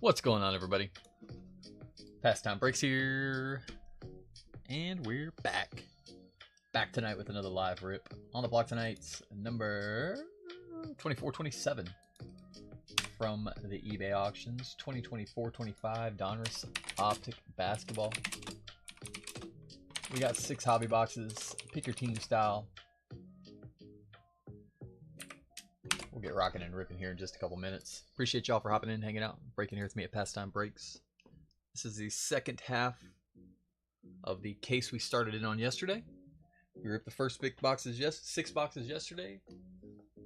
What's going on, everybody? Pastime Breaks here, and we're back. Back tonight with another live rip. On the block tonight's number 2427 from the eBay auctions. 2024-25 Donruss Optic Basketball. We got 6 hobby boxes. Pick your team style. We'll get rocking and ripping here in just a couple minutes. Appreciate y'all for hopping in, hanging out, breaking here with me at Pastime Breaks. This is the second half of the case we started in on yesterday. We ripped the first 6 boxes yesterday.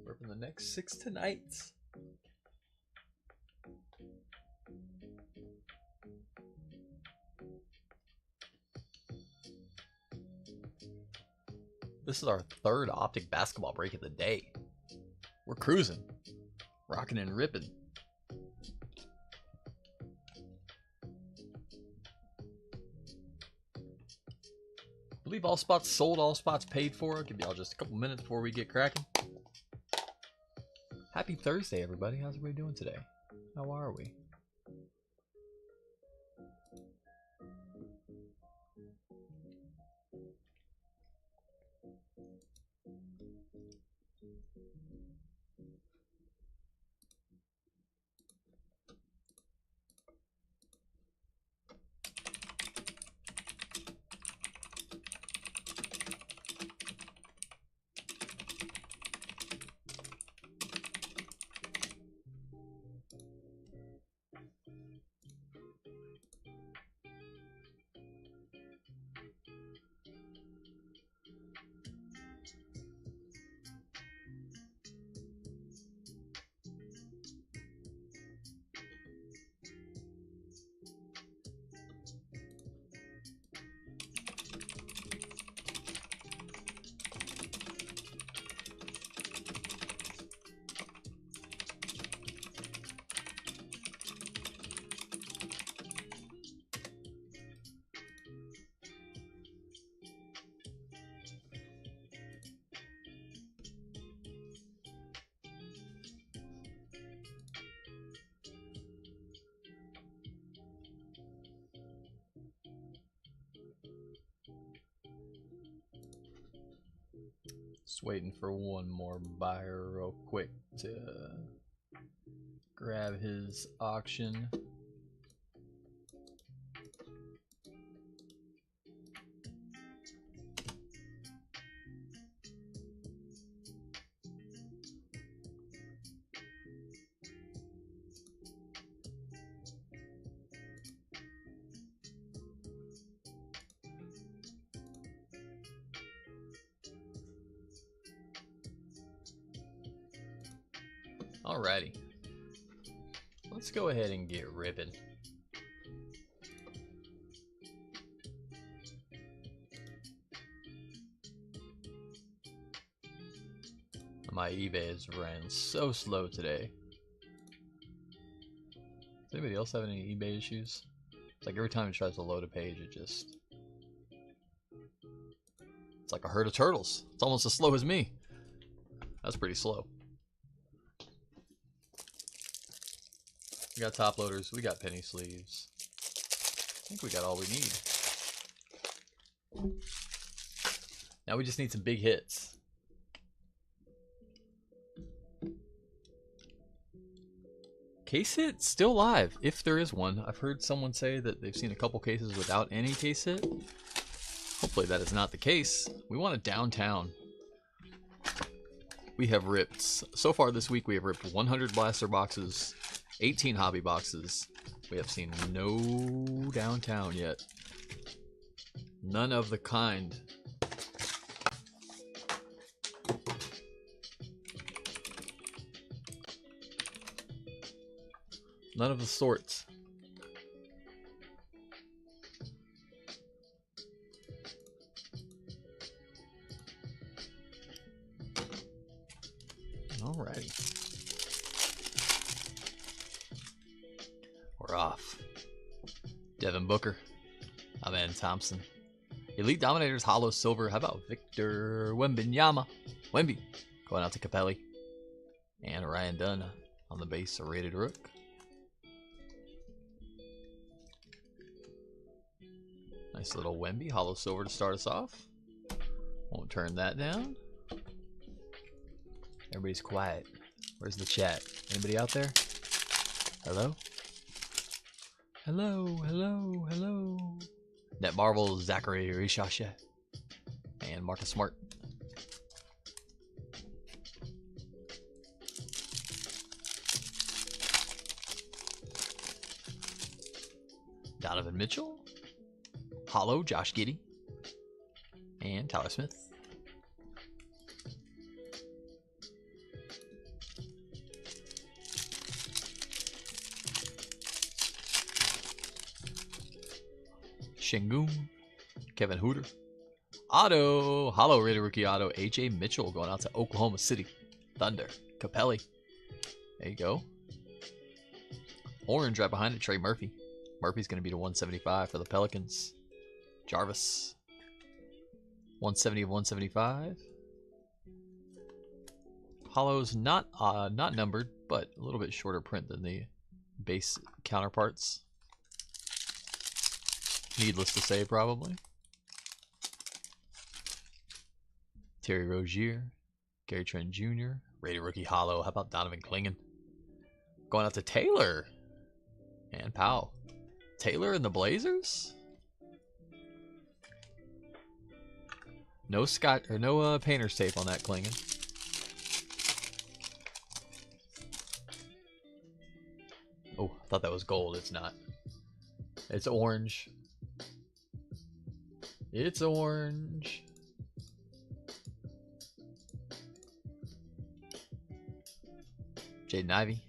Ripping the next 6 tonight. This is our 3rd Optic basketball break of the day. We're cruising, rocking and ripping. I believe all spots sold, all spots paid for. I'll give y'all just a couple minutes before we get cracking. Happy Thursday, everybody. How's everybody doing today? How are we? Just waiting for one more buyer real quick to grab his auction. Alrighty, let's go ahead and get ripping. My eBay has ran so slow today. Does anybody else have any eBay issues? It's like every time it tries to load a page, it's like a herd of turtles. It's almost as slow as me. That's pretty slow. We got top loaders, we got penny sleeves. I think we got all we need. Now we just need some big hits. Case hit still live, if there is one. I've heard someone say that they've seen a couple cases without any case hit. Hopefully that is not the case. We want a downtown. We have ripped, so far this week we have ripped 100 blaster boxes, 18 hobby boxes. We have seen no downtown yet. None of the kind. None of the sorts. Alrighty. We're off. Devin Booker. Amen Thompson. Elite Dominators, Hollow Silver. How about Victor Wembanyama? Wemby. Going out to Capelli. And Ryan Dunn on the base, a rated rook. Nice little Wemby, hollow silver to start us off. Won't turn that down. Everybody's quiet. Where's the chat? Anybody out there? Hello? Hello, hello, hello. Net Marvel, Zachary Rishasha, and Marcus Smart. Donovan Mitchell, hollow Josh Giddey, and Tyler Smith. Şengün, Kevin Huerter. Auto, hollow rated rookie auto, A.J. Mitchell going out to Oklahoma City Thunder. Capelli. There you go. Orange right behind it, Trey Murphy. Murphy's going to be to 175 for the Pelicans. Jarvis. 170 of 175. Hollow's not numbered, but a little bit shorter print than the base counterparts. Needless to say, probably. Terry Rozier, Gary Trent Jr., rated rookie hollow. How about Donovan Clingan? Going out to Taylor and Powell. Taylor and the Blazers? No Scott or no painter's tape on that Clingan. Oh, I thought that was gold. It's not. It's orange. It's orange. Jaden Ivey.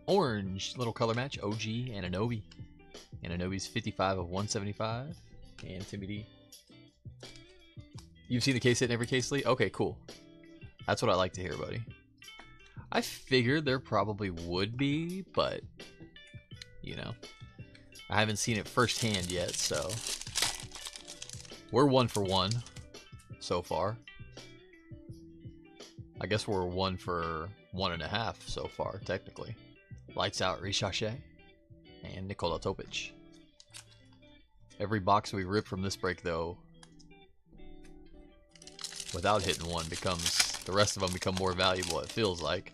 Orange. Little color match. OG Anunoby. Anunoby's 55 of 175. And Timmy D. You've seen the case hit in every case, Lee? Okay, cool. That's what I like to hear, buddy. I figured there probably would be, but, you know, I haven't seen it firsthand yet, so. We're 1 for 1 so far. I guess we're 1 for 1.5 so far, technically. Lights out, Rishashe and Nikola Topic. Every box we rip from this break, though, without hitting one, becomes, the rest of them become more valuable, it feels like.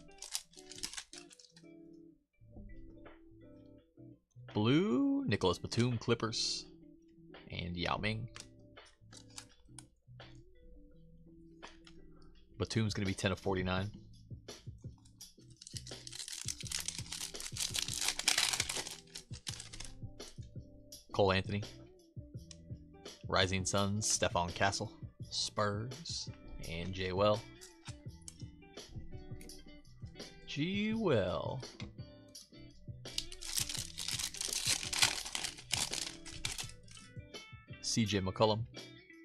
Blue, Nicholas Batum, Clippers, and Yao Ming. Batum's going to be 10 of 49. Cole Anthony. Rising Suns, Stephon Castle. Spurs, and J. Well. G. Well. CJ McCollum.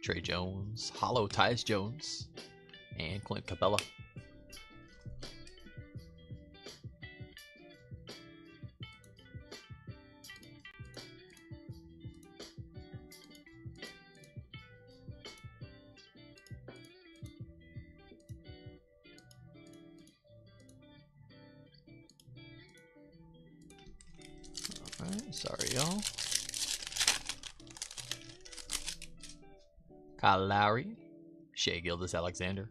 Trey Jones. Hollow Tyus Jones. And Clint Capella. Alright, sorry y'all. Kyle Lowry. Shea Gilgeous-Alexander.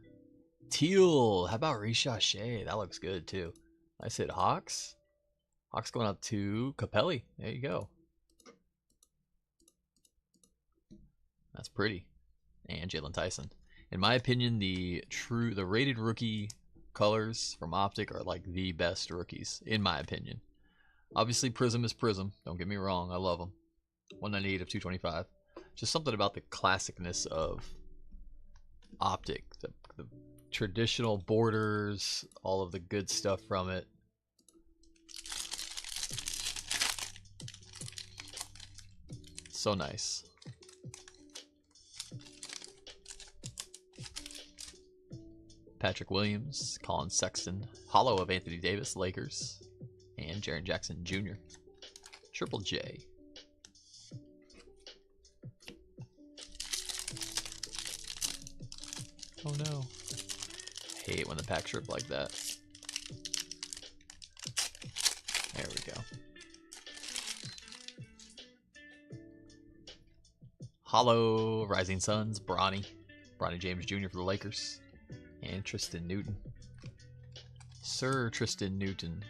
Teal. How about Rishashe? That looks good too. Nice hit, Hawks. Hawks going up to Capelli. There you go. That's pretty. And Jalen Tyson. In my opinion, the rated rookie colors from Optic are like the best rookies, in my opinion. Obviously, Prism is Prism. Don't get me wrong. I love them. 198 of 225. Just something about the classicness of Optic. The traditional borders, all of the good stuff from it. So nice. Patrick Williams, Colin Sexton, hollow of Anthony Davis, Lakers, and Jaren Jackson Jr. Triple J. Oh no. Hate when the packs rip like that. There we go. Hollow, Rising Suns, Bronny James Jr. for the Lakers, and Tristan Newton. Sir Tristan Newton.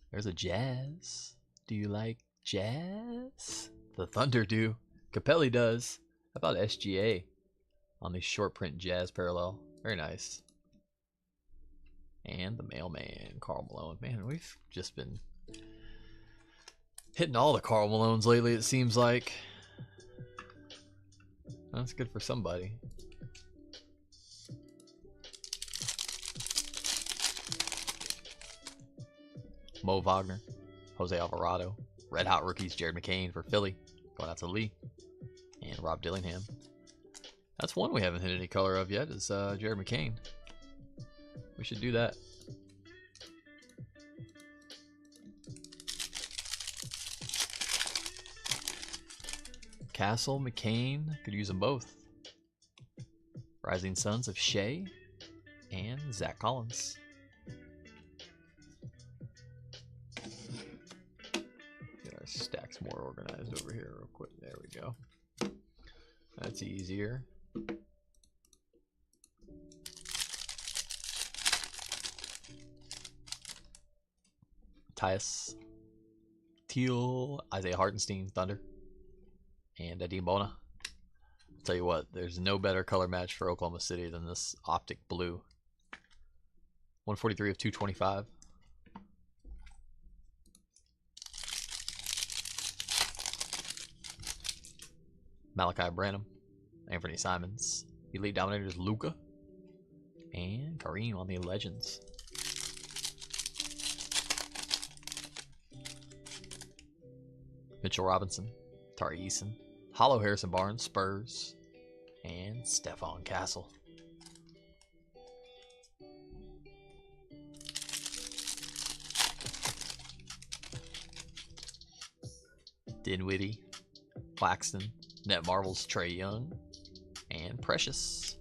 There's a Jazz. Do you like Jazz? The Thunder do. Capelli does. How about SGA on the short print Jazz parallel? Very nice. And the Mailman, Karl Malone. Man, we've just been hitting all the Karl Malones lately, it seems like. That's good for somebody. Mo Wagner, Jose Alvarado, Red Hot Rookies, Jared McCain for Philly, going out to Lee, and Rob Dillingham. That's one we haven't hit any color of yet, is Jared McCain. We should do that. Castle, McCain, could use them both. Rising Suns of Shea and Zach Collins. Get our stacks more organized over here real quick. There we go. That's easier. Tyus, Teal, Isaiah Hartenstein, Thunder, and Eddie Bona. I'll tell you what, there's no better color match for Oklahoma City than this Optic Blue. 143 of 225. Malachi Branham, Anthony Simons, Elite Dominators Luka, and Kareem on the Legends. Mitchell Robinson, Tari Eason, Hollow Harrison Barnes, Spurs, and Stephon Castle. Dinwiddie, Claxton, Net Marvels, Trae Young, and Precious.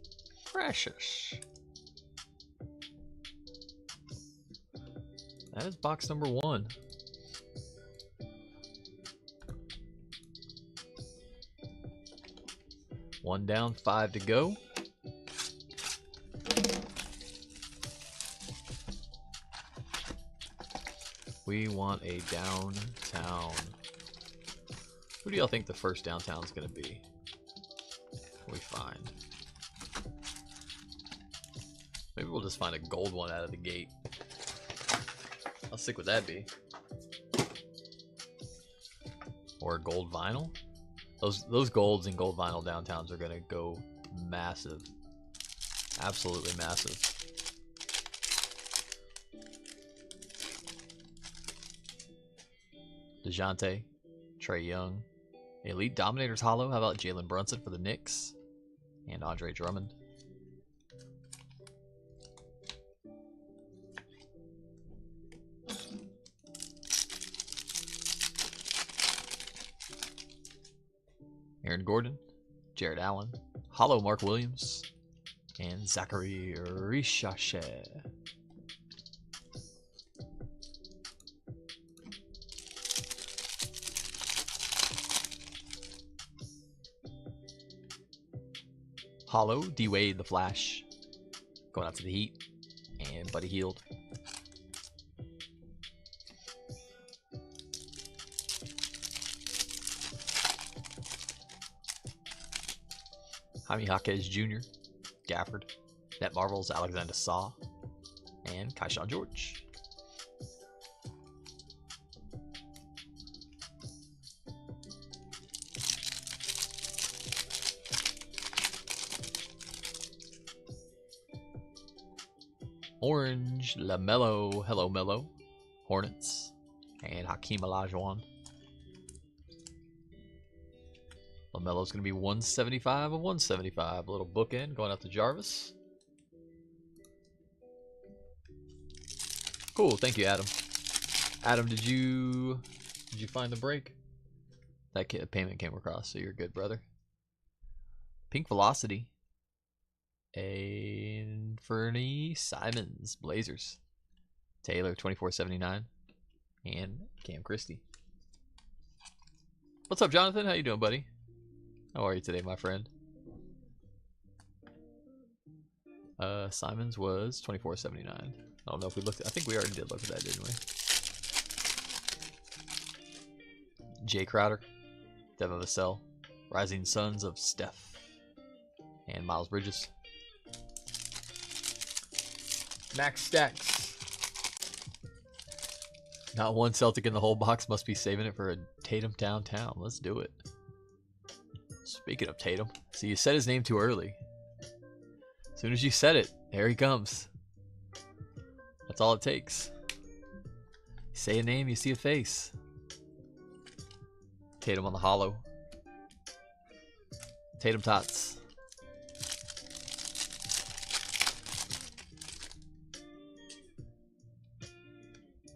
That is box number 1. One down, 5 to go. We want a downtown. Who do y'all think the first downtown is going to be? We find. Maybe we'll just find a gold one out of the gate. How sick would that be? Or a gold vinyl? Those golds and gold vinyl downtowns are going to go massive. Absolutely massive. DeJounte, Trae Young, Elite Dominators Hollow. How about Jalen Brunson for the Knicks? And Andre Drummond. Aaron Gordon, Jared Allen, Hollow Mark Williams, and Zachary Richache. Hollow, D-Wade, The Flash, going out to the Heat, and Buddy Hield. Jaime Jaquez Jr., Gafford, Net Marvels, Alexander Saw, and Kaishawn George. Orange, LaMelo, Hello Melo, Hornets, and Hakeem Olajuwon. LaMelo's going to be 175 of 175. A little bookend going out to Jarvis. Cool, thank you, Adam. Adam, did you find the break? That payment came across, so you're good, brother. Pink Velocity. And Fernie Simons, Blazers. Taylor, 24.79. And Cam Christie. What's up, Jonathan? How you doing, buddy? How are you today, my friend? Simons was 24.79. I don't know if we looked. I think we already did look at that, didn't we? Jay Crowder, Devin Vassell, Rising Sons of Steph, and Miles Bridges. Max Stacks. Not one Celtic in the whole box. Must be saving it for a Tatum downtown. Let's do it. Speaking of Tatum, so you said his name too early. As soon as you said it, there he comes. That's all it takes. You say a name, you see a face. Tatum on the hollow. Tatum Tots.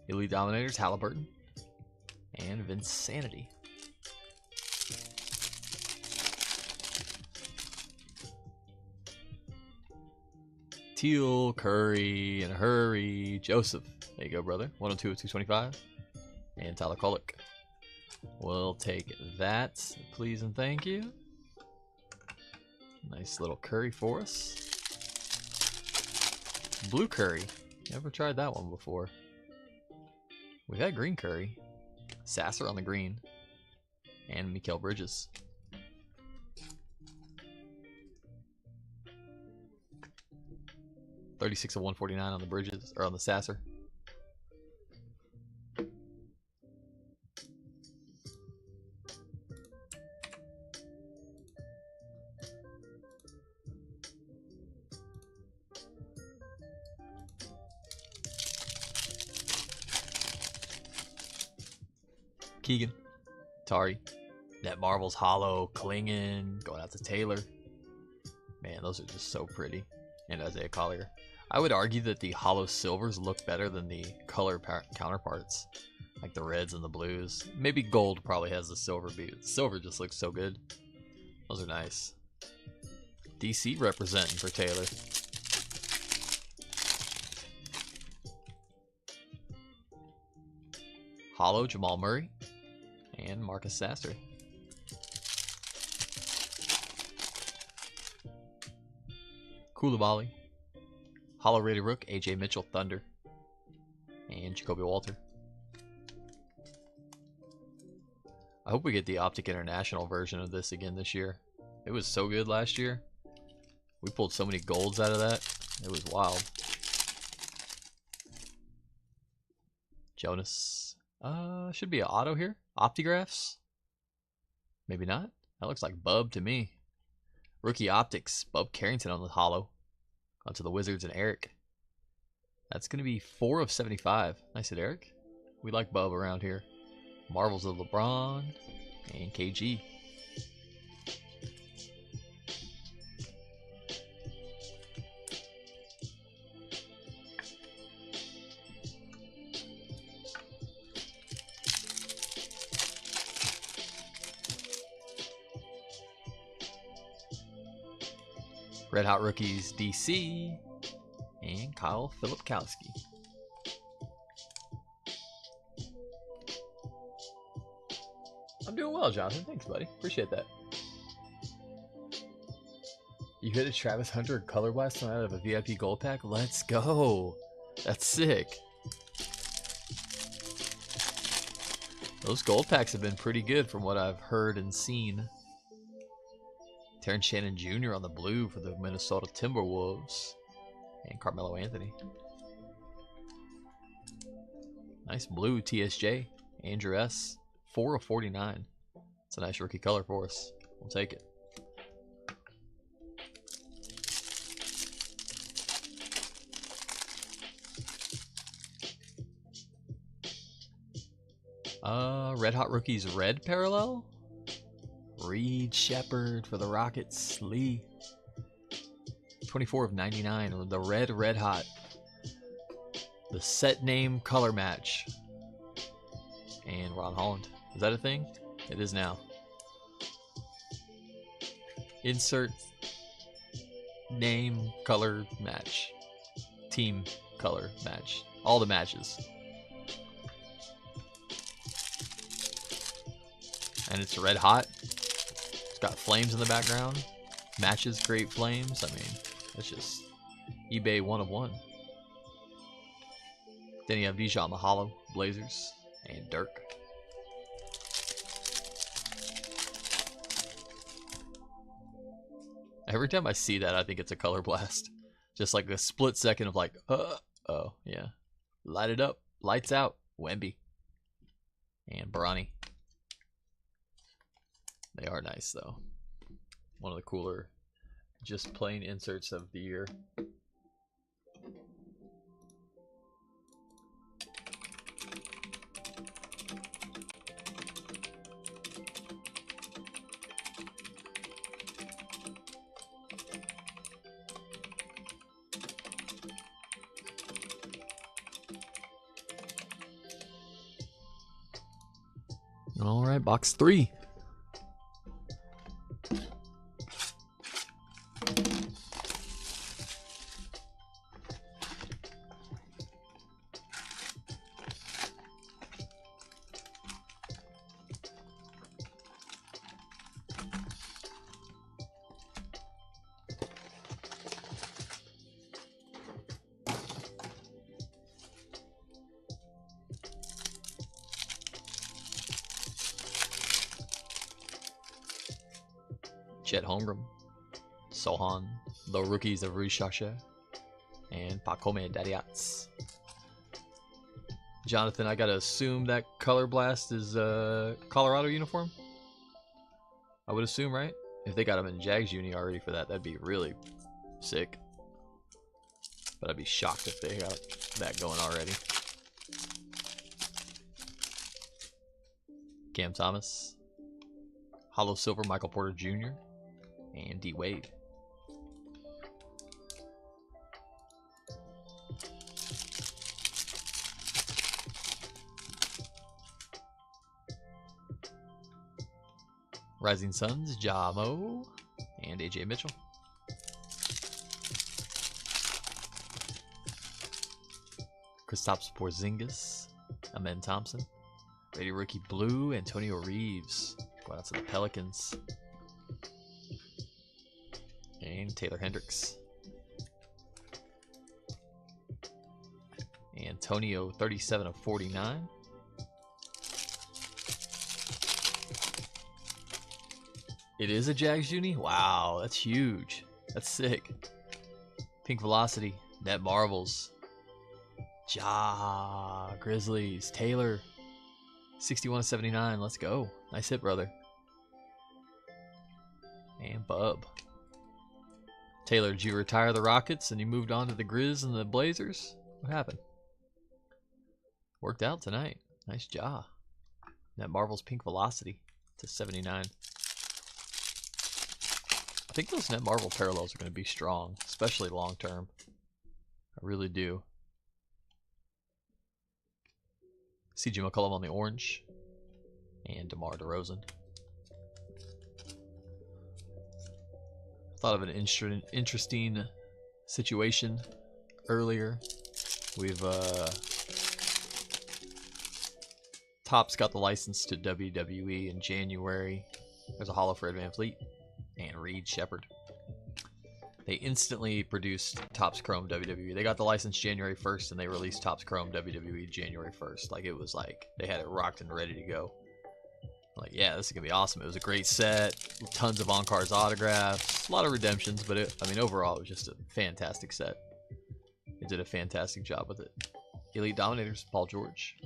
Elite Dominators, Halliburton. And Vinsanity. Teal, Curry, and Hurry, Joseph. There you go, brother. 102 of 225. And Tyler Kolek. We'll take that, please and thank you. Nice little Curry for us. Blue Curry. Never tried that one before. We've had green Curry. Sasser on the green. And Mikal Bridges. $36 of 149 on the Bridges, or on the Sasser. Keegan, Tari, Net Marvel's Hollow, Klingon, going out to Taylor. Man, those are just so pretty. And Isaiah Collier. I would argue that the hollow silvers look better than the color counterparts, like the reds and the blues. Maybe gold probably has the silver beat. Silver just looks so good. Those are nice. DC representing for Taylor. Hollow Jamal Murray and Marcus Sasser. Koulibaly. Hollow rated Rook, AJ Mitchell, Thunder, and Jacoby Walter. I hope we get the Optic International version of this again this year. It was so good last year. We pulled so many golds out of that. It was wild. Jonas. Should be an auto here. Optigraphs. Maybe not. That looks like Bub to me. Rookie Optics. Bub Carrington on the hollow. Onto the Wizards and Eric. That's going to be 4 of 75. Nice hit, Eric. We like Bub around here. Marvels of LeBron and KG. Red Hot Rookies DC and Kyle Filipkowski. I'm doing well, Jonathan. Thanks, buddy. Appreciate that. You hit a Travis Hunter Color Blast out of a VIP gold pack? Let's go. That's sick. Those gold packs have been pretty good from what I've heard and seen. Terrence Shannon Jr. on the blue for the Minnesota Timberwolves. And Carmelo Anthony. Nice blue TSJ. Andrew S. 4 of 49. It's a nice rookie color for us. We'll take it. Red Hot Rookies red parallel. Reed Shepard for the Rockets. Lee. 24 of 99. The red hot. The set name color match. And Ron Holland. Is that a thing? It is now. Insert name, color, match. Team, color, match. All the matches. And it's red hot. It's got flames in the background. Matches create flames. I mean, that's just eBay 1 of 1. Then you have Dijon Mahalo, Blazers, and Dirk. Every time I see that, I think it's a color blast. Just like a split second of like, oh, yeah. Light it up. Lights out. Wemby. And Bronny. They are nice, though. One of the cooler, just plain inserts of the year. All right, box 3. Chet Holmgren, Sohan, the rookies of Rishasha, and Pakome Dadiats. Jonathan, I gotta assume that Color Blast is a Colorado uniform? I would assume, right? If they got him in Jags uni already for that, that'd be really sick. But I'd be shocked if they got that going already. Cam Thomas, Hollow Silver Michael Porter Jr., and D Wade. Rising Suns, Jamo, and AJ Mitchell. Kristaps Porzingis, Amen Thompson, Brady Rookie Blue, Antonio Reeves. Going out to the Pelicans. And Taylor Hendricks. Antonio, 37 of 49. It is a Jags uni? Wow, that's huge. That's sick. Pink Velocity, Net Marvels. Ja, Grizzlies, Taylor. 61 of 79, let's go. Nice hit, brother. And Bub. Taylor, did you retire the Rockets and you moved on to the Grizz and the Blazers? What happened? Worked out tonight. Nice job. That Marvel's Pink Velocity to 79. I think those Net Marvel parallels are going to be strong, especially long term. I really do. CJ McCollum on the orange. And DeMar DeRozan. Thought of an interesting situation earlier. We've Topps got the license to WWE in January. There's a holo for Ed Van Fleet and Reed Shepherd. They instantly produced Topps Chrome WWE. They got the license January 1st and they released Topps Chrome WWE January 1st. Like, it was like they had it rocked and ready to go. Like, yeah, this is gonna be awesome. It was a great set, tons of on-cards autographs, a lot of redemptions, but I mean, overall, it was just a fantastic set. They did a fantastic job with it. Elite Dominators, Paul George.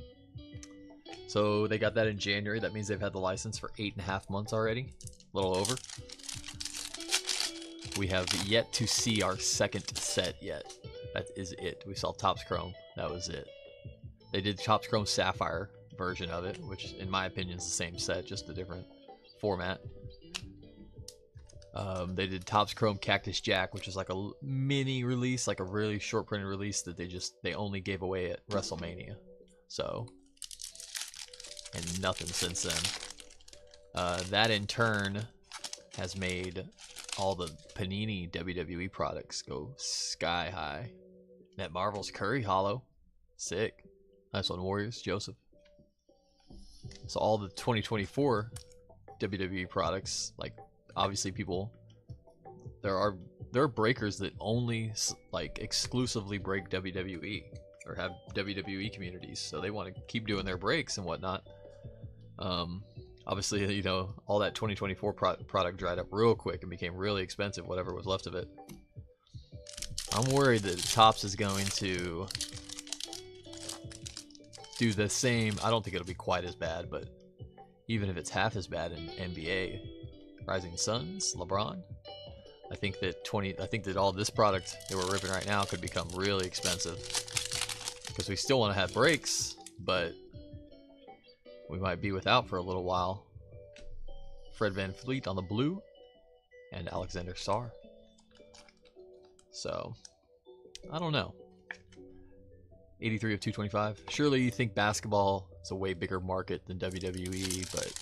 So they got that in January. That means they've had the license for 8.5 months already, a little over. We have yet to see our second set yet. That is it. We saw Topps Chrome. That was it. They did Topps Chrome Sapphire version of it, which in my opinion is the same set, just a different format. They did Topps Chrome Cactus Jack, which is like a mini release, like a really short printed release that they only gave away at WrestleMania. So, and nothing since then. That in turn has made all the Panini WWE products go sky high. Netmarvel's Curry Hollow. Sick. Nice one, Warriors. Joseph. So all the 2024 WWE products, like obviously people, there are breakers that only like exclusively break WWE or have WWE communities, so they want to keep doing their breaks and whatnot. Obviously, you know, all that 2024 product dried up real quick and became really expensive, whatever was left of it. I'm worried that Topps is going to do the same. I don't think it'll be quite as bad, but even if it's half as bad in NBA, Rising Suns, LeBron, I think that all this product that we're ripping right now could become really expensive because we still want to have breaks, but we might be without for a little while. Fred VanVleet on the blue and Alexander Sarr. So, I don't know. 83 of 225. Surely you think basketball is a way bigger market than WWE, but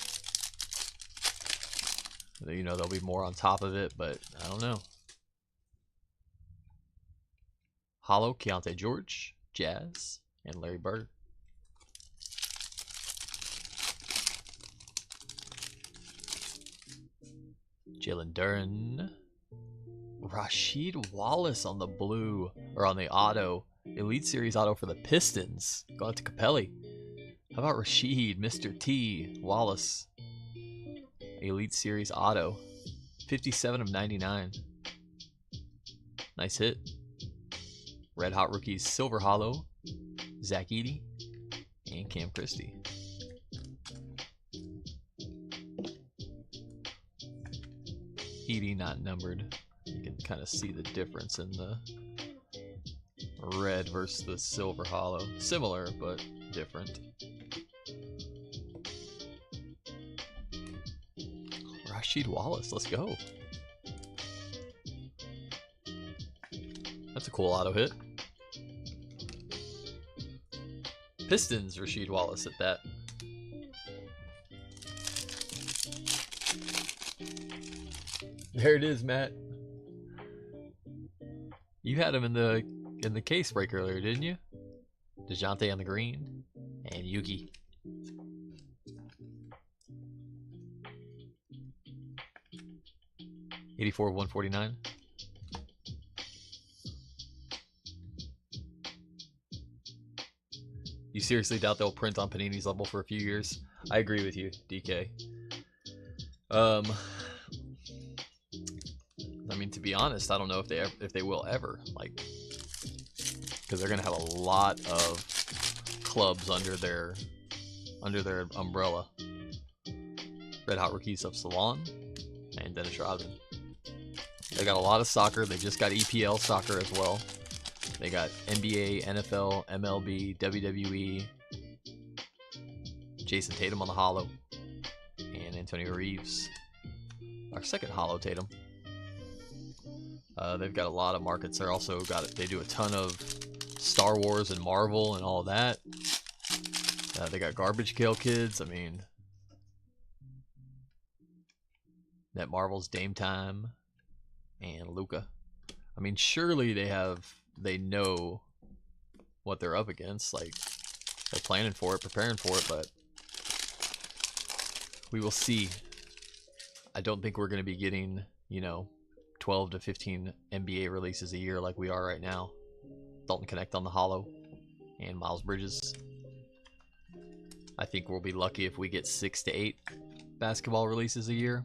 you know, there'll be more on top of it, but I don't know. Hollow, Keontae George, Jazz, and Larry Bird. Jalen Duren. Rasheed Wallace on the blue, or on the auto. Elite Series auto for the Pistons. Go out to Capelli. How about Rasheed, Mr. T, Wallace? Elite Series auto. 57 of 99. Nice hit. Red Hot Rookies Silver Hollow. Zach Edey and Cam Christie. Edey not numbered. You can kind of see the difference in the red versus the silver hollow. Similar, but different. Rasheed Wallace, let's go. That's a cool auto hit. Pistons, Rasheed Wallace at that. There it is, Matt. You had him in the case break earlier, didn't you? DeJounte on the green and Yugi. '84 of 149. You seriously doubt they'll print on Panini's level for a few years? I agree with you, DK. I mean, to be honest, I don't know if they will ever, like, because they're gonna have a lot of clubs under their umbrella. Red Hot Rookies of Salon and Dennis Rodman. They got a lot of soccer. They just got EPL soccer as well. They got NBA, NFL, MLB, WWE. Jason Tatum on the hollow, and Antonio Reeves, our second hollow Tatum. They've got a lot of markets. They're also they do a ton of Star Wars and Marvel and all of that. They got Garbage Pail Kids. I mean, Netmarvel's Dame Time and Luca. I mean, surely they know what they're up against. Like, they're planning for it, preparing for it, but we will see. I don't think we're going to be getting, 12 to 15 NBA releases a year like we are right now. Dalton Connect on the hollow and Miles Bridges. I think we'll be lucky if we get 6 to 8 basketball releases a year.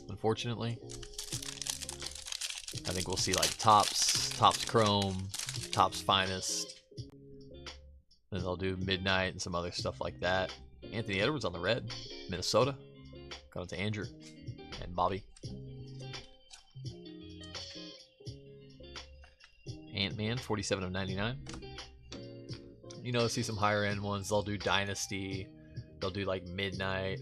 Unfortunately, I think we'll see like Topps Chrome, Topps Finest. Then they'll do Midnight and some other stuff like that. Anthony Edwards on the red, Minnesota. Going to Andrew and Bobby. Ant-Man, 47 of 99. See some higher end ones. They'll do Dynasty. They'll do like Midnight.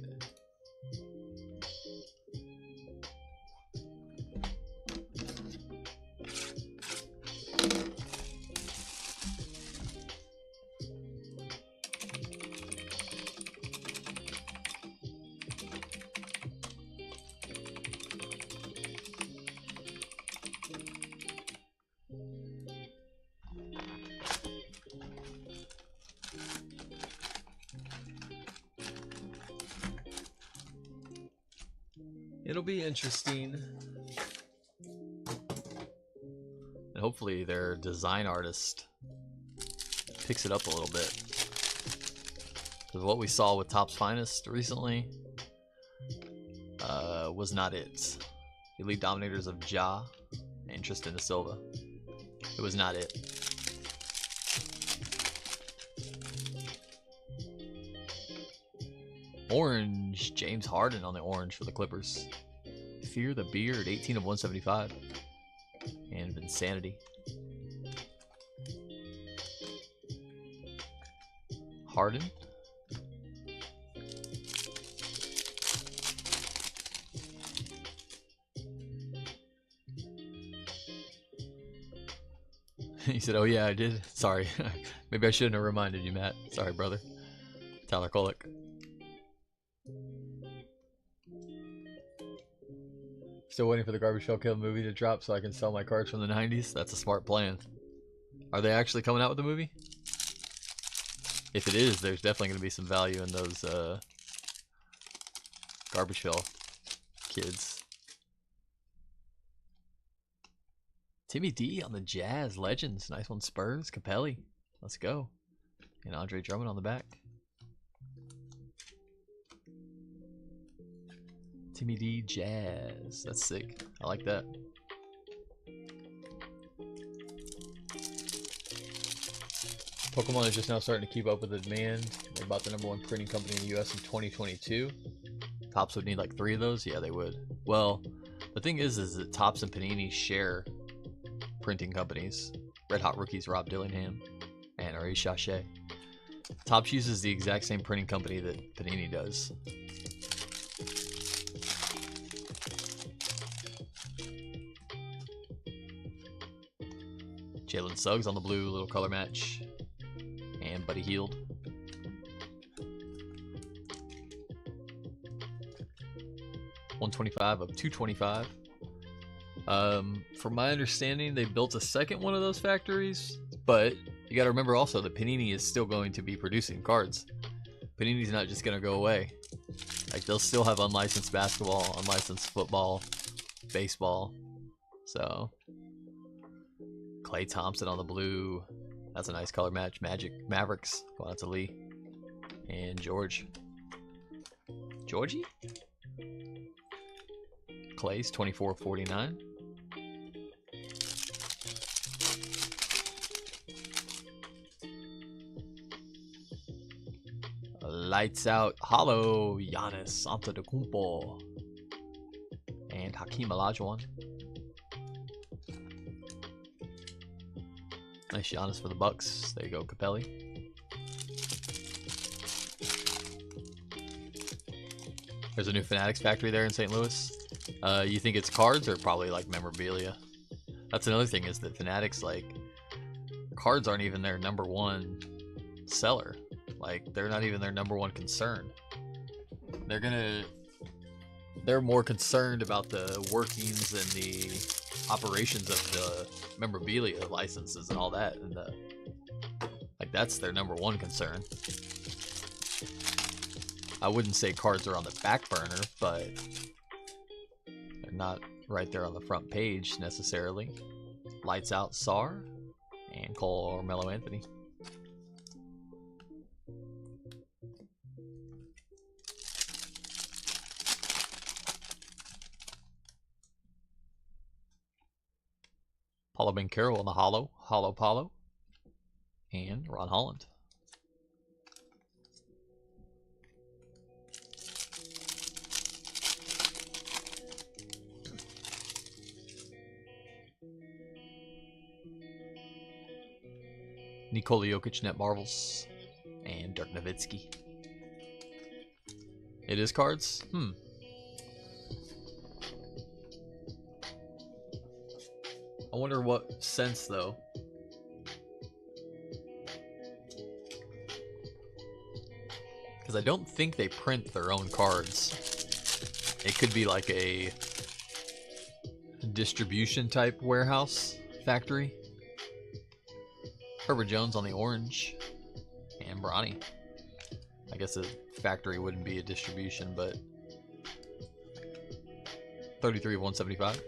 It'll be interesting. And hopefully their design artist picks it up a little bit. Because what we saw with Topps Finest recently was not it. Elite Dominators of Ja and Tristan da Silva. It was not it. Orange, James Harden on the orange for the Clippers. Fear the Beard, 18 of 175. And Vinsanity. Harden. He said, oh yeah, I did. Sorry. Maybe I shouldn't have reminded you, Matt. Sorry, brother. Tyler Kolek. Still waiting for the Garbage Pail Kill movie to drop so I can sell my cards from the 90s. That's a smart plan. Are they actually coming out with the movie? If it is, there's definitely going to be some value in those Garbage Pail kids. Timmy D on the Jazz Legends. Nice one, Spurs. Capelli. Let's go. And Andre Drummond on the back. Timmy D Jazz. That's sick. I like that. Pokemon is just now starting to keep up with the demand. They bought the #1 printing company in the US in 2022. Topps would need like 3 of those? Yeah, they would. Well, the thing is that Topps and Panini share printing companies. Red Hot Rookies, Rob Dillingham, and Ari Shashay. Topps uses the exact same printing company that Panini does. Jalen Suggs on the blue, little color match. And Buddy Hield. $125 of $225. From my understanding, they built a second one of those factories, but you got to remember also that Panini is still going to be producing cards. Panini's not just going to go away. Like, they'll still have unlicensed basketball, unlicensed football, baseball. So, Klay Thompson on the blue. That's a nice color match. Mavericks. Going out to Lee. And Georgie? Clay's 24.49. Lights out. Hollow. Giannis Antetokounmpo. And Hakeem Olajuwon. Nice Giannis for the Bucks. There you go, Capelli. There's a new Fanatics factory there in St. Louis. You think it's cards or probably like memorabilia? That's another thing, is that Fanatics, like, cards aren't even their #1 seller. Like, they're not even their #1 concern. They're more concerned about the workings and the operations of the memorabilia licenses and all that, and like, that's their #1 concern. I wouldn't say cards are on the back burner, but they're not right there on the front page necessarily. Lights out Sar and Cole or Mello Anthony. Paulo Banchero on the Hollow Paulo, and Ron Holland. Nikola Jokic Net Marvels, and Dirk Nowitzki. It is cards? I wonder what sense, though. Because I don't think they print their own cards. It could be like a distribution type warehouse factory. Herbert Jones on the orange. And Bronny. I guess a factory wouldn't be a distribution, but 33 of 175.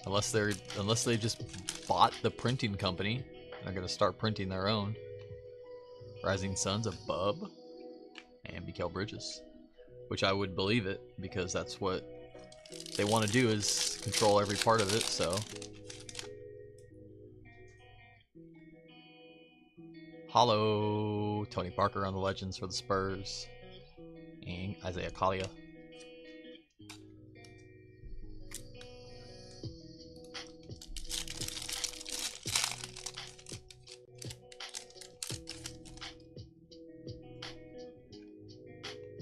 Unless they just bought the printing company. They're gonna start printing their own. Rising Suns of Bub and Mikael Bridges, which I would believe it, because that's what they want to do, is control every part of it. So hollow Tony Parker on the Legends for the Spurs, and Isaiah Collier.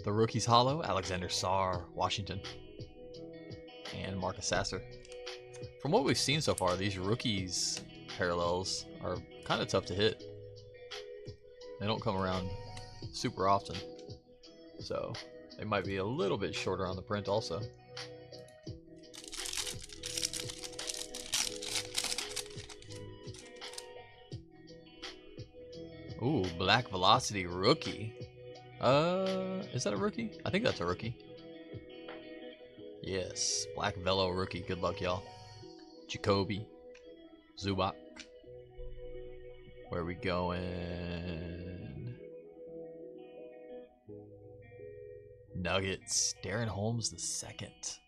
The rookies hollow, Alexander Sarr, Washington, and Marcus Sasser. From what we've seen so far, these rookies parallels are kind of tough to hit. They don't come around super often, so they might be a little bit shorter on the print also. Ooh, Black Velocity rookie. Is that a rookie? I think that's a rookie. Yes, Black Velo rookie. Good luck, y'all. Jacoby. Zubac. Where are we going? Nuggets. Darren Holmes the second.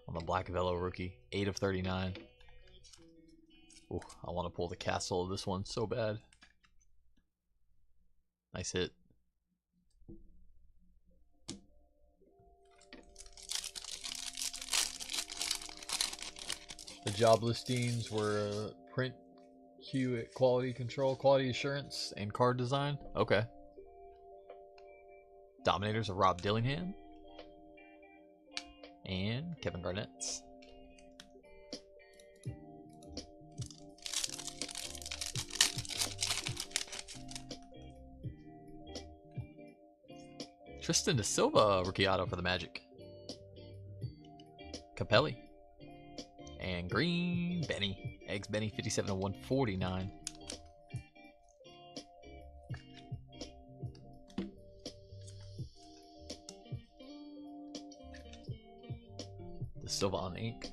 On the Black Velo rookie. 8 of 39. Ooh, I want to pull the castle of this one so bad. Nice hit. The job listings were print, queue, quality control, quality assurance, and card design. Okay. Dominators of Rob Dillingham and Kevin Garnett's. Tristan Da Silva rookie auto for the Magic. Capelli. And green Benny. Eggs Benny 57 of 149. Da Silva on ink.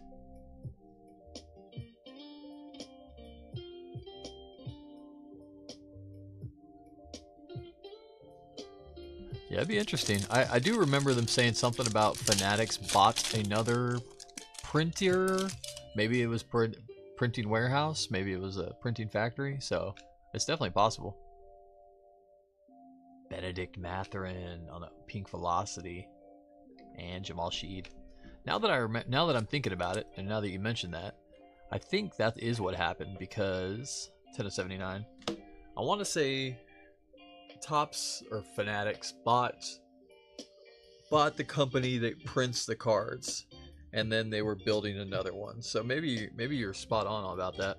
Yeah, it'd be interesting. I do remember them saying something about Fanatics bought another printer. Maybe it was printing warehouse. Maybe it was a printing factory. So it's definitely possible. Benedict Mathurin on a Pink Velocity, and Jamal Sheed. Now that I'm thinking about it, and now that you mentioned that, I think that is what happened, because 10 of 79. I want to say Topps or Fanatics bought the company that prints the cards, and then they were building another one. So maybe you're spot on about that,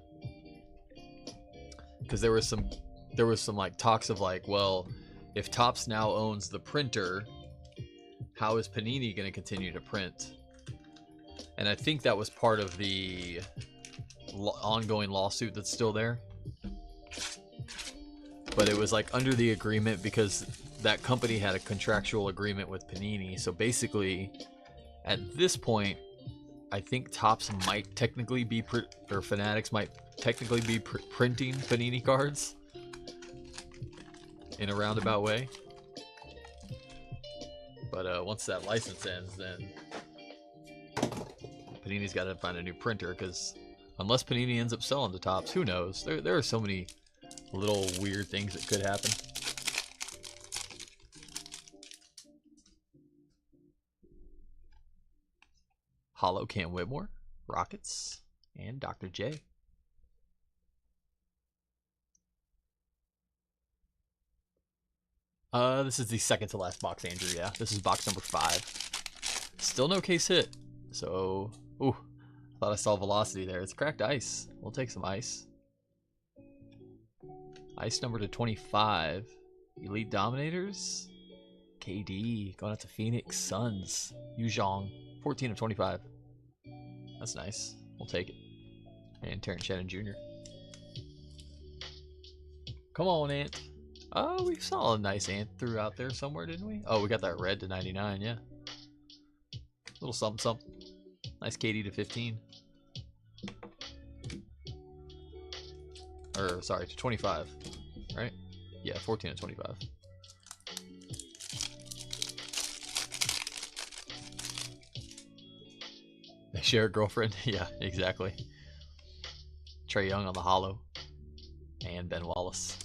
because there was some like talks of like, well, if Topps now owns the printer, how is Panini going to continue to print? And I think that was part of the ongoing lawsuit that's still there. But it was like under the agreement, because that company had a contractual agreement with Panini. So basically, at this point, I think Topps might technically be, or Fanatics might technically be printing Panini cards in a roundabout way. But once that license ends, then Panini's got to find a new printer, because unless Panini ends up selling to Topps, who knows? There are so many little weird things that could happen. Hollow Cam Whitmore, Rockets, and Dr. J. This is the second to last box, Andrew. Yeah, this is box number 5. Still no case hit. So, ooh, I thought I saw velocity there. It's cracked ice. We'll take some ice. Ice number to 25. Elite Dominators. KD going out to Phoenix Suns. Yuzhong, 14 of 25. That's nice. We'll take it. And Terrence Shannon Jr. Come on, Ant. Oh, we saw a nice Anthro out there somewhere, didn't we? Oh, we got that red to 99, yeah. Little something something. Nice KD to 15. Or, sorry, to 25, right? Yeah, 14 to 25. They share a girlfriend? Yeah, exactly. Trae Young on the hollow. And Ben Wallace.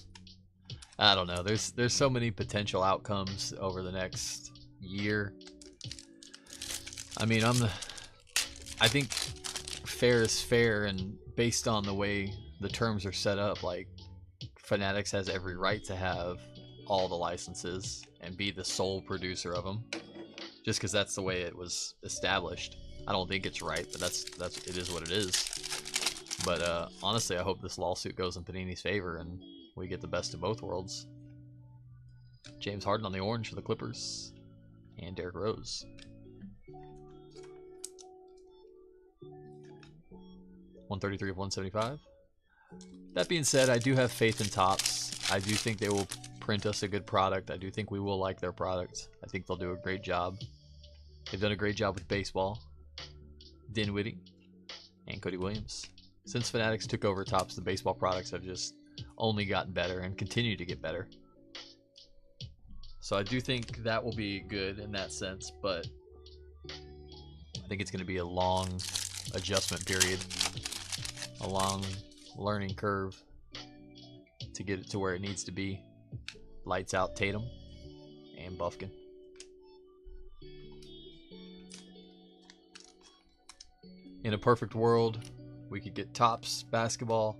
I don't know. There's so many potential outcomes over the next year. I mean, I think fair is fair, and based on the way the terms are set up, like Fanatics has every right to have all the licenses and be the sole producer of them, just because that's the way it was established. I don't think it's right, but that's it is what it is. But honestly, I hope this lawsuit goes in Panini's favor and we get the best of both worlds. James Harden on the orange for the Clippers, and Derrick Rose. 133 of 175. That being said, I do have faith in Topps. I do think they will print us a good product. I do think we will like their product. I think they'll do a great job. They've done a great job with baseball. Dinwiddie and Cody Williams. Since Fanatics took over Topps, the baseball products have just only gotten better and continue to get better. So I do think that will be good in that sense, but I think it's going to be a long adjustment period, a long learning curve to get it to where it needs to be. Lights out Tatum and Bufkin. In a perfect world, we could get Topps basketball,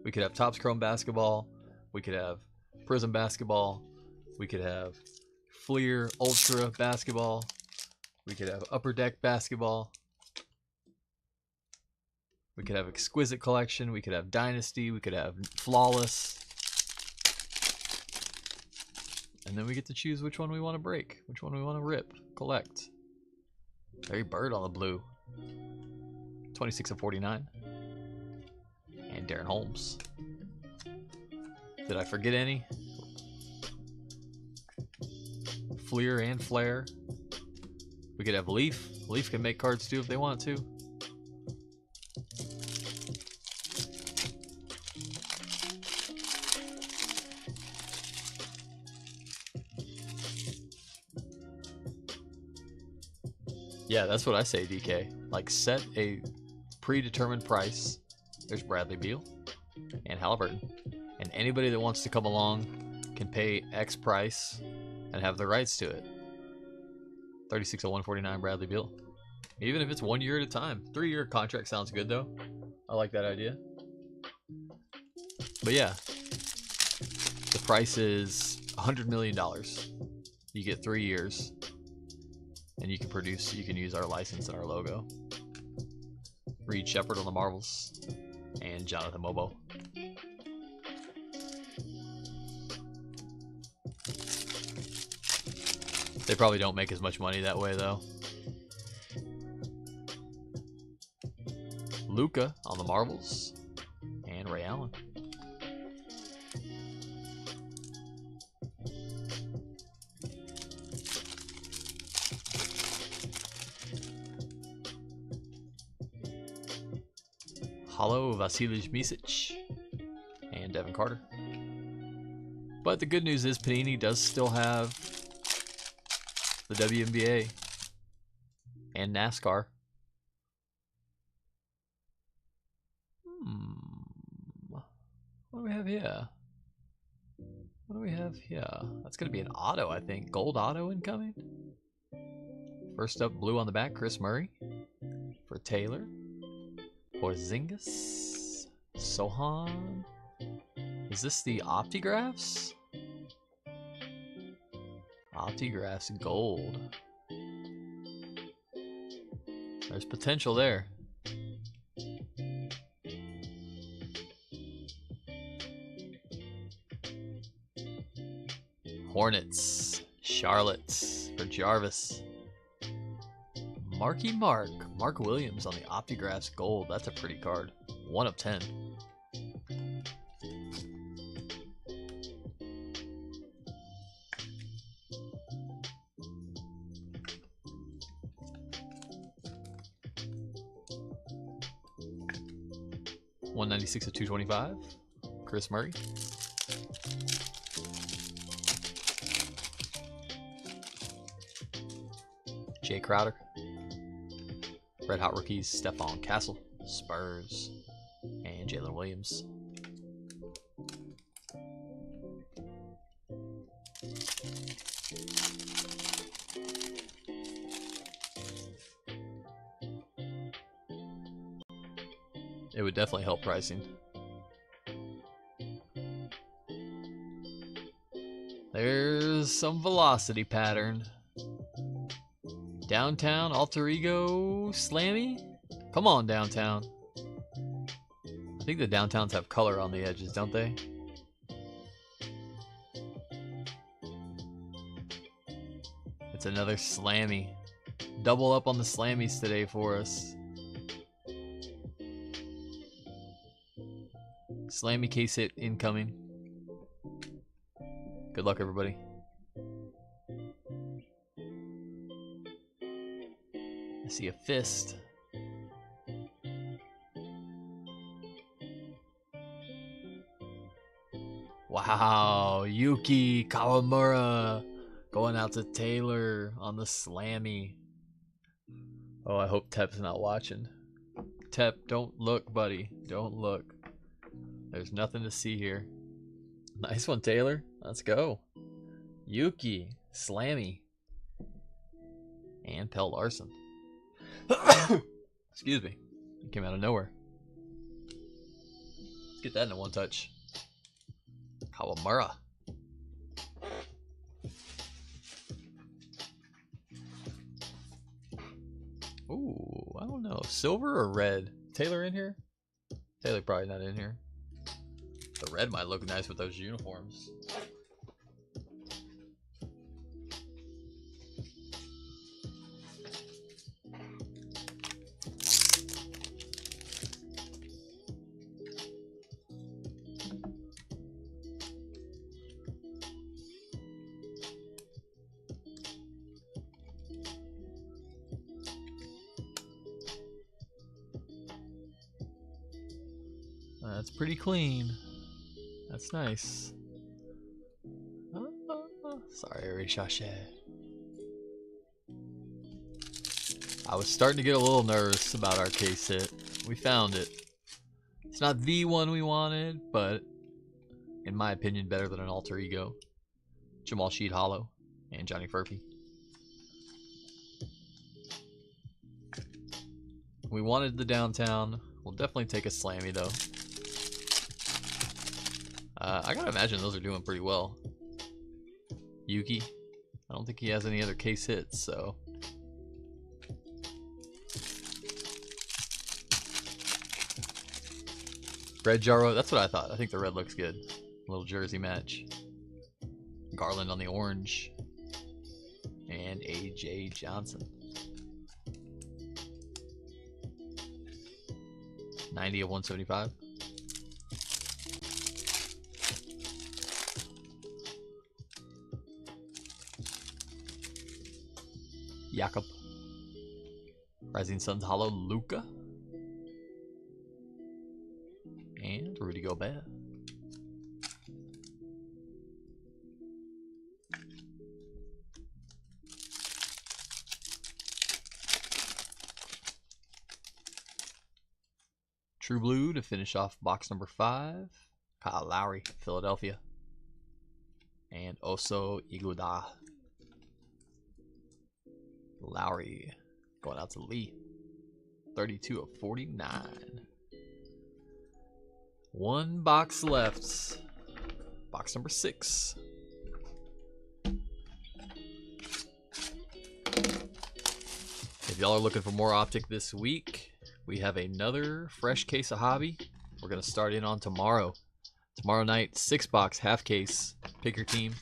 we could have Topps Chrome basketball, we could have Prism basketball, we could have Fleer Ultra basketball, we could have Upper Deck basketball, we could have Exquisite Collection, we could have Dynasty, we could have Flawless, and then we get to choose which one we want to break, which one we want to rip, collect. Larry Bird on the blue. 26 of 49. And Darren Holmes. Did I forget any? Fleer and Flair. We could have Leaf. Leaf can make cards too if they want to. Yeah, that's what I say, DK. Like, set a predetermined price. There's Bradley Beal and Halliburton. And anybody that wants to come along can pay X price and have the rights to it. 36 of 149 Bradley Beal. Even if it's 1 year at a time. 3-year contract sounds good, though. I like that idea. But yeah, the price is $100 million. You get 3 years. And you can use our license and our logo. Reed Shepard on the Marvels. And Jonathan Mobo. They probably don't make as much money that way, though. Luka on the Marvels. And Ray Allen. Hollow Vasilij Micic and Devin Carter. But the good news is Panini does still have the WNBA and NASCAR. What do we have here? What do we have here? That's going to be an auto, I think. Gold auto incoming. First up, blue on the back, Chris Murray for Taylor. Porzingis, Sohan. Is this the Optigraphs? Optigraphs gold. There's potential there. Hornets, Charlotte for Jarvis. Mark Williams on the Optigraphs gold. That's a pretty card. 1 of 10. 196 of 225. Chris Murray. Jay Crowder. Red Hot rookies, Stephon Castle, Spurs, and Jalen Williams. It would definitely help pricing. There's some velocity pattern. Downtown, Alter Ego, Slammy? Come on, Downtown. I think the Downtowns have color on the edges, don't they? It's another Slammy. Double up on the Slammies today for us. Slammy case hit incoming. Good luck, everybody. I see a fist. Wow, Yuki Kawamura going out to Taylor on the Slammy. Oh, I hope Tep's not watching. Tep, don't look, buddy. Don't look. There's nothing to see here. Nice one, Taylor. Let's go. Yuki, Slammy, and Pell Larson. Excuse me. It came out of nowhere. Let's get that in a one touch. Kawamura. Ooh, I don't know. Silver or red? Taylor in here? Taylor probably not in here. The red might look nice with those uniforms. That's pretty clean. That's nice. Sorry, Rishache. I was starting to get a little nervous about our case hit. We found it. It's not the one we wanted, but in my opinion, better than an Alter Ego. Jamal Sheed Hollow and Johnny Furphy. We wanted the Downtown. We'll definitely take a Slammy though. I gotta imagine those are doing pretty well. Yuki, I don't think he has any other case hits, so. Red Jaro, that's what I thought. I think the red looks good. Little jersey match. Garland on the orange. And AJ Johnson. 90 of 175. Jakob. Rising Suns Hollow Luca. And Rudy Gobert. True Blue to finish off box number 5. Kyle Lowry, Philadelphia. And Oso Iguodala. Lowry going out to Lee. 32 of 49. One box left. Box number 6. If y'all are looking for more Optic this week, we have another fresh case of hobby. We're going to start in on tomorrow. Tomorrow night, 6-box half case. Pick your team.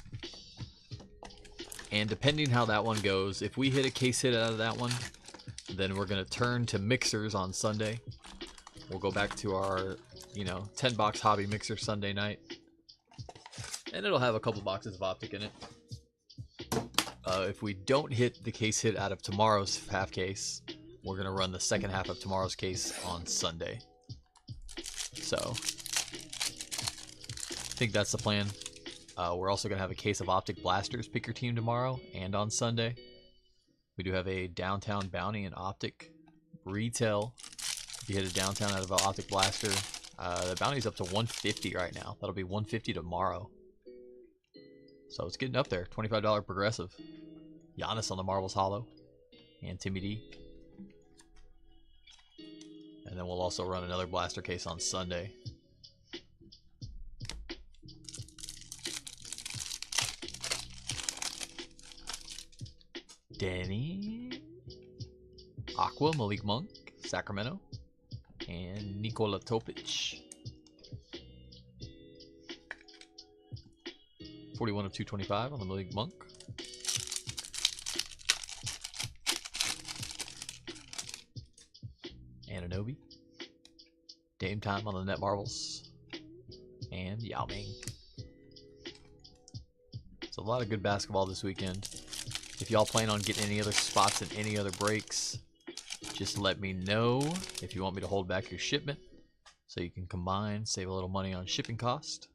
And depending how that one goes, if we hit a case hit out of that one, then we're going to turn to mixers on Sunday. We'll go back to our, 10-box hobby mixer Sunday night. And it'll have a couple boxes of Optic in it. If we don't hit the case hit out of tomorrow's half case, we're going to run the second half of tomorrow's case on Sunday. So I think that's the plan. We're also going to have a case of Optic Blasters. Pick your team tomorrow and on Sunday. We do have a downtown bounty and Optic retail. If you hit a downtown out of an Optic Blaster, the bounty's up to 150 right now. That'll be 150 tomorrow. So it's getting up there. $25 progressive. Giannis on the Marbles Hollow. And Timmy D. And then we'll also run another blaster case on Sunday. Danny, Aqua, Malik Monk, Sacramento, and Nikola Topic. 41 of 225 on the Malik Monk. Ananobi. Dame Time on the Net Marbles. And Yao Ming. It's a lot of good basketball this weekend. If y'all plan on getting any other spots and any other breaks, just let me know if you want me to hold back your shipment so you can combine, save a little money on shipping cost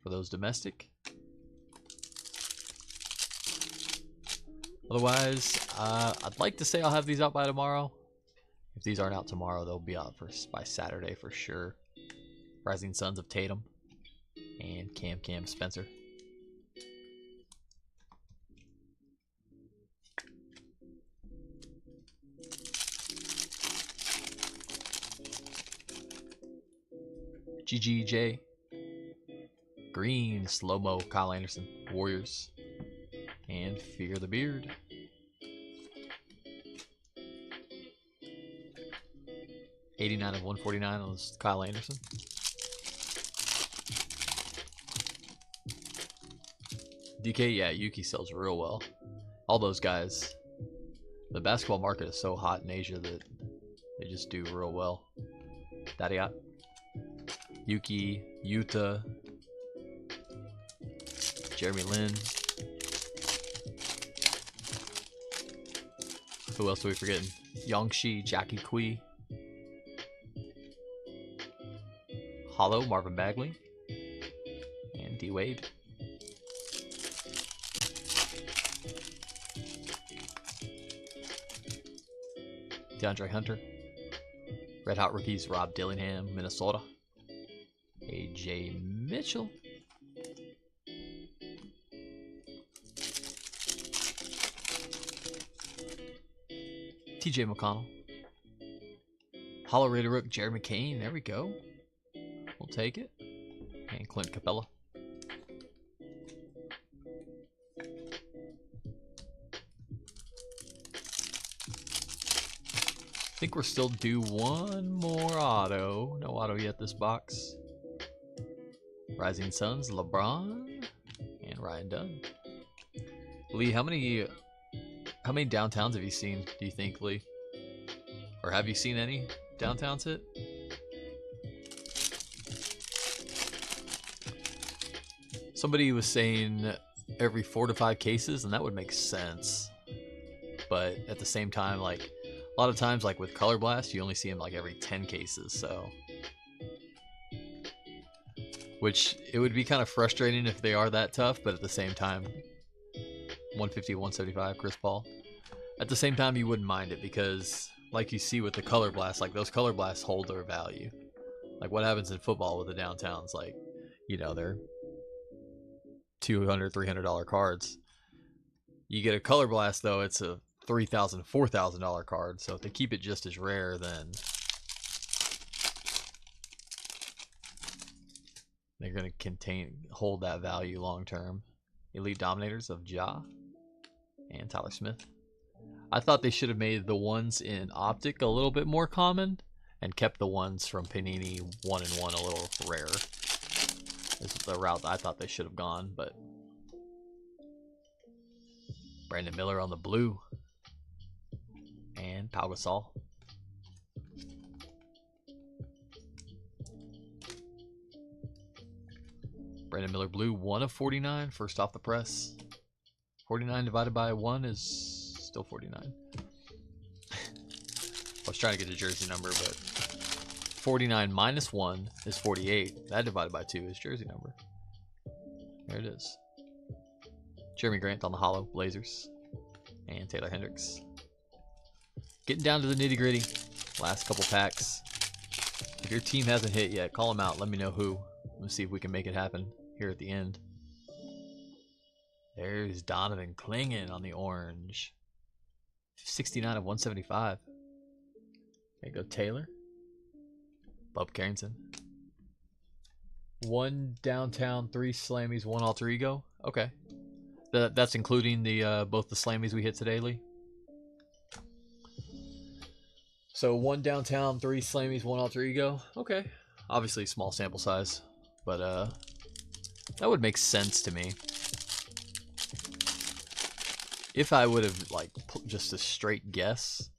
for those domestic. Otherwise, I'd like to say I'll have these out by tomorrow. If these aren't out tomorrow, they'll be out by Saturday for sure. Rising Sons of Tatum and Cam Spencer. GGJ. Green, Slow-Mo, Kyle Anderson, Warriors. And Fear the Beard. $89 of 149 on this Kyle Anderson. DK, yeah, Yuki sells real well. All those guys. The basketball market is so hot in Asia that they just do real well. Dadiat. Yuki, Yuta, Jeremy Lin. Who else are we forgetting? Yongshi, Jackie Kui. Hollow, Marvin Bagley. And D Wade. DeAndre Hunter. Red Hot Rookies, Rob Dillingham, Minnesota. AJ Mitchell. TJ McConnell. Hollow Raider Rook, Jerry McCain. There we go. We'll take it. And Clint Capella. I think we're still due one more auto. No auto yet this box. Rising Suns, LeBron, and Ryan Dunn. Lee, how many downtowns have you seen, do you think, Lee? Or have you seen any downtowns hit? Somebody was saying every 4 to 5 cases, and that would make sense. But at the same time, like, a lot of times, like with Color Blast, you only see them like every 10 cases, so. Which, it would be kind of frustrating if they are that tough, but at the same time, 150, 175, Chris Paul. At the same time, you wouldn't mind it because, like you see with the Color Blast, like those Color Blasts hold their value. Like what happens in football with the downtowns, like, you know, they're $200, $300 cards. You get a Color Blast, though, it's a $3,000, $4,000 card. So if they keep it just as rare, then they're going to hold that value long term. Elite Dominators of Ja and Tyler Smith. I thought they should have made the ones in Optic a little bit more common and kept the ones from Panini 1-in-1 a little rarer. This is the route I thought they should have gone, but Brandon Miller on the blue and Pau Gasol. Brandon Miller blue, 1 of 49, first off the press. 49 divided by 1 is still 49. I was trying to get a jersey number, but 49 minus 1 is 48. That divided by 2 is jersey number. There it is. Jeremy Grant on the hollow, Blazers. And Taylor Hendricks. Getting down to the nitty gritty. Last couple packs. If your team hasn't hit yet, call them out. Let me know who. Let's see if we can make it happen here at the end. There's Donovan clinging on the orange. 69 of 175. There you go, Taylor. Bub Carrington. 1 downtown, 3 slammies, 1 alter ego. Okay. That's including the both the slammies we hit today, Lee. So 1 downtown, 3 slammies, 1 alter ego. Okay. Obviously small sample size, but that would make sense to me. If I would have like just a straight guess.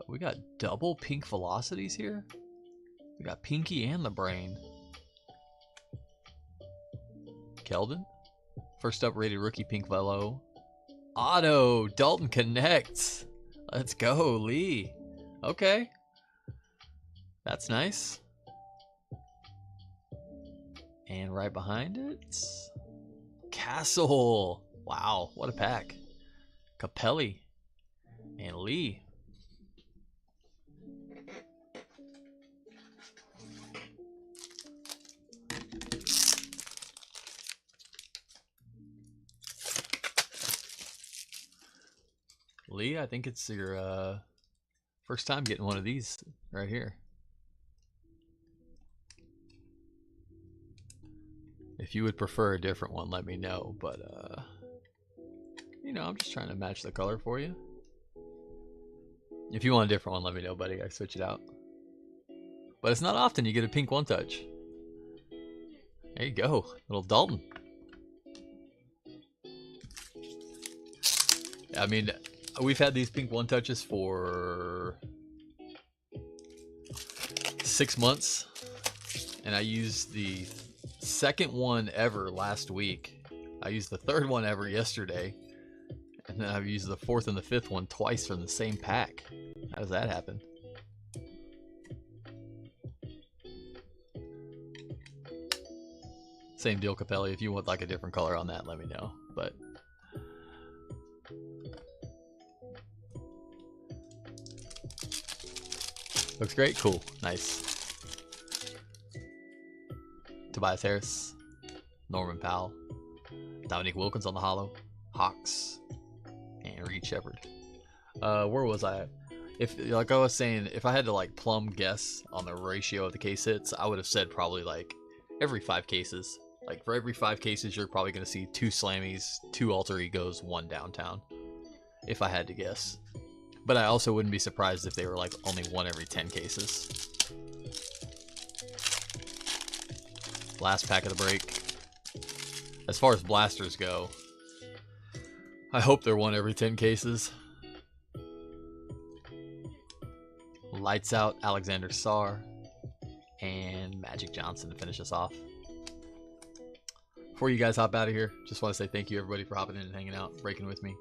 We got double pink velocities here. We got Pinky and the Brain. Keldon. First up rated rookie pink velo. Auto Dalton connects. Let's go, Lee. Okay. That's nice. And right behind it, Castle. Wow, what a pack. Capelli and Lee. Lee, I think it's your first time getting one of these right here. If you would prefer a different one, let me know. But, you know, I'm just trying to match the color for you. If you want a different one, let me know, buddy. I switch it out. But it's not often you get a pink one touch. There you go. Little Dalton. I mean, we've had these pink one touches for 6 months, and I used the second one ever last week. I used the third one ever yesterday, and then I've used the fourth and the fifth one twice from the same pack. How does that happen? Same deal, Capelli. If you want like a different color on that, let me know. But looks great. Cool. Nice. Tobias Harris. Norman Powell. Dominique Wilkins on the hollow. Hawks. And Reed Shepard. Where was I? If, like I was saying, if I had to like plumb guess on the ratio of the case hits, I would have said probably like every 5 cases. Like for every 5 cases, you're probably going to see 2 slammies, 2 alter egos, 1 downtown. If I had to guess. But I also wouldn't be surprised if they were like only 1 every 10 cases. Last pack of the break. As far as blasters go, I hope they're 1 every 10 cases. Lights out Alexander Sarr and Magic Johnson to finish us off. Before you guys hop out of here, just want to say thank you everybody for hopping in and hanging out, breaking with me.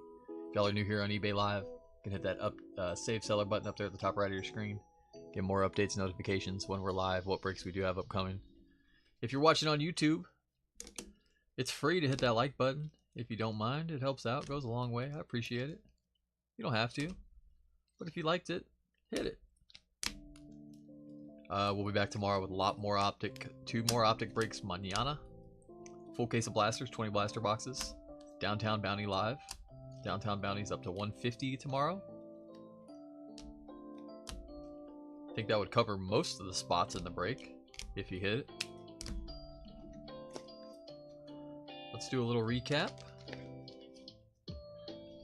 If y'all are new here on eBay Live, you can hit that save seller button up there at the top right of your screen. Get more updates and notifications when we're live, what breaks we do have upcoming. If you're watching on YouTube, it's free to hit that like button. If you don't mind, it helps out, goes a long way. I appreciate it. You don't have to, but if you liked it, hit it. We'll be back tomorrow with a lot more optic, 2 more optic breaks mañana. Full case of blasters, 20 blaster boxes. Downtown Bounty live. Downtown Bounty's up to 150 tomorrow. I think that would cover most of the spots in the break if you hit it. Let's do a little recap.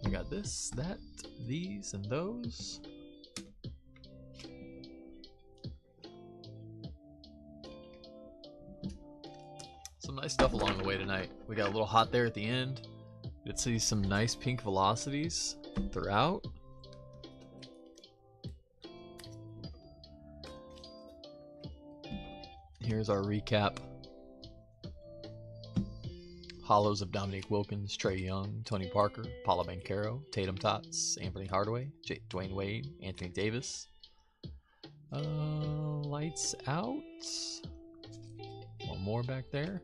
We got this, that, these, and those. Some nice stuff along the way tonight. We got a little hot there at the end. Let's see some nice pink velocities throughout. Here's our recap. Hollows of Dominique Wilkins, Trae Young, Tony Parker, Paolo Banchero, Tatum Tots, Anthony Hardaway, Dwayne Wade, Anthony Davis. Lights out. One more back there.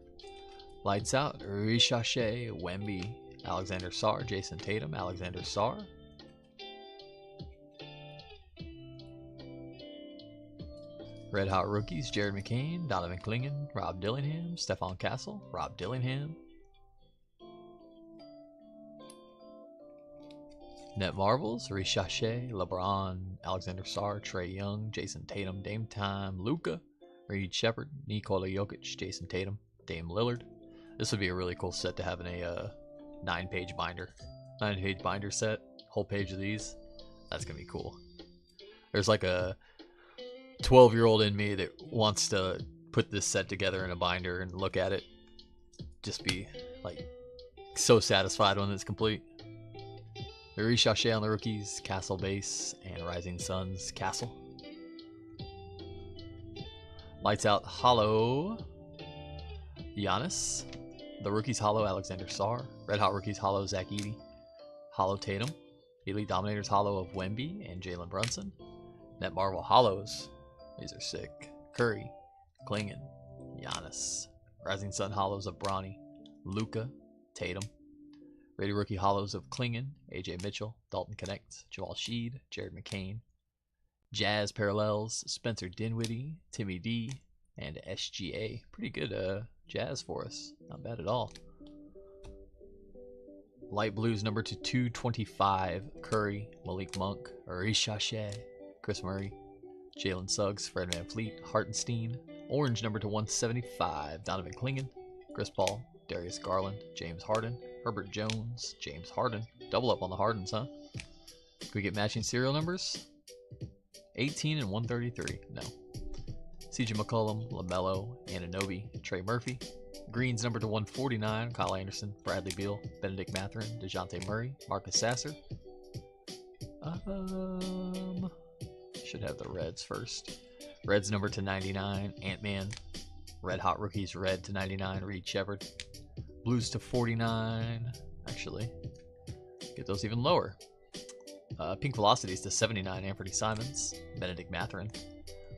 Lights out. Ricochet, Wemby, Alexander Sarr, Jason Tatum, Alexander Sarr. Red Hot Rookies, Jared McCain, Donovan Clingan, Rob Dillingham, Stephon Castle, Rob Dillingham. Net Marvels, Ricochet, LeBron, Alexander Sarr, Trae Young, Jason Tatum, Dame Time, Luka, Reed Shepard, Nikola Jokic, Jason Tatum, Dame Lillard. This would be a really cool set to have in a 9-page binder. 9-page binder set, whole page of these. That's going to be cool. There's like a 12-year-old in me that wants to put this set together in a binder and look at it. Just be like so satisfied when it's complete. The Ricochet on the rookies, Castle base, and Rising Suns Castle. Lights out hollow Giannis. The rookies hollow Alexander Sarr. Red Hot rookies hollow Zach Edey. Hollow Tatum. Elite Dominators hollow of Wemby and Jalen Brunson. Net Marvel hollows. These are sick. Curry, Clingan, Giannis. Rising Sun hollows of Bronny, Luka, Tatum. Rated rookie hollows of Clingan, AJ Mitchell, Dalton Connect, Jamal Sheed, Jared McCain. Jazz parallels, Spencer Dinwiddie, Timmy D, and SGA. Pretty good Jazz for us. Not bad at all. Light blues number to 225, Curry, Malik Monk, Ricochet, Chris Murray, Jalen Suggs, Fred VanVleet, Hartenstein. Orange number to 175, Donovan Clingan, Chris Paul, Darius Garland, James Harden, Herbert Jones, James Harden. Double up on the Hardens, huh? Can we get matching serial numbers? 18 and 133. No. CJ McCollum, LaMelo, Anunoby, Trey Murphy. Greens number to 149, Kyle Anderson, Bradley Beal, Benedict Mathurin, DeJounte Murray, Marcus Sasser. Should have the Reds first. Reds number to 99, Ant-Man. Red Hot Rookies, red to 99, Reed Shepard. Blues to 49. Actually, get those even lower. Pink Velocities to 79, Anthony Simons, Benedict Mathurin.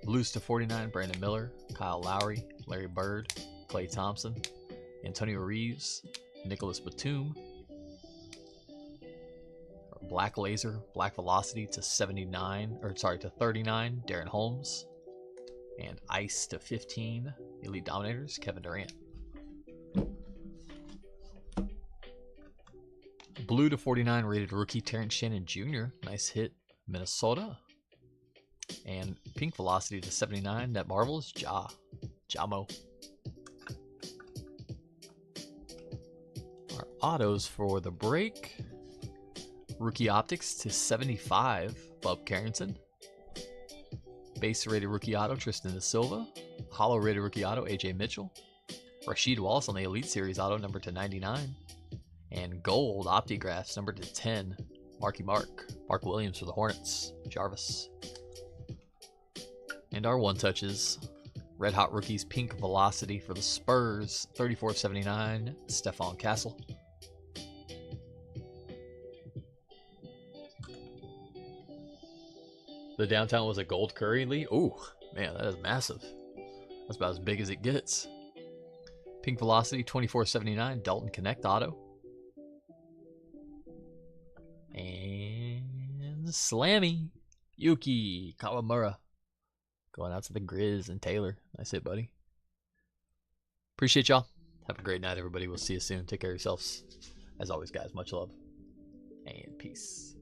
Blues to 49, Brandon Miller, Kyle Lowry, Larry Bird, Klay Thompson, Antonio Reeves, Nicholas Batum. Black Laser, Black Velocity to 39, or sorry, to 39, Darren Holmes. And Ice to 15, Elite Dominators, Kevin Durant. Blue to 49, rated rookie Terrence Shannon Jr. Nice hit, Minnesota. And Pink Velocity to 79, Net Marvels, Jamo. Our autos for the break. Rookie Optics to 75, Bub Carrington. Base rated rookie auto, Tristan Da Silva. Hollow rated rookie auto, AJ Mitchell. Rasheed Wallace on the Elite Series auto, number to 99. And gold Optigraphs, number to 10, Mark Williams for the Hornets, Jarvis. And our one touches, Red Hot Rookies, Pink Velocity for the Spurs, 34/79, Stephon Castle. The downtown was a gold Curry Lee. Ooh, man, that is massive. That's about as big as it gets. Pink Velocity, 24/79, Dalton Connect auto. And Slammy, Yuki Kawamura. Going out to the Grizz and Taylor. Nice hit, buddy. Appreciate y'all. Have a great night, everybody. We'll see you soon. Take care of yourselves. As always, guys, much love and peace.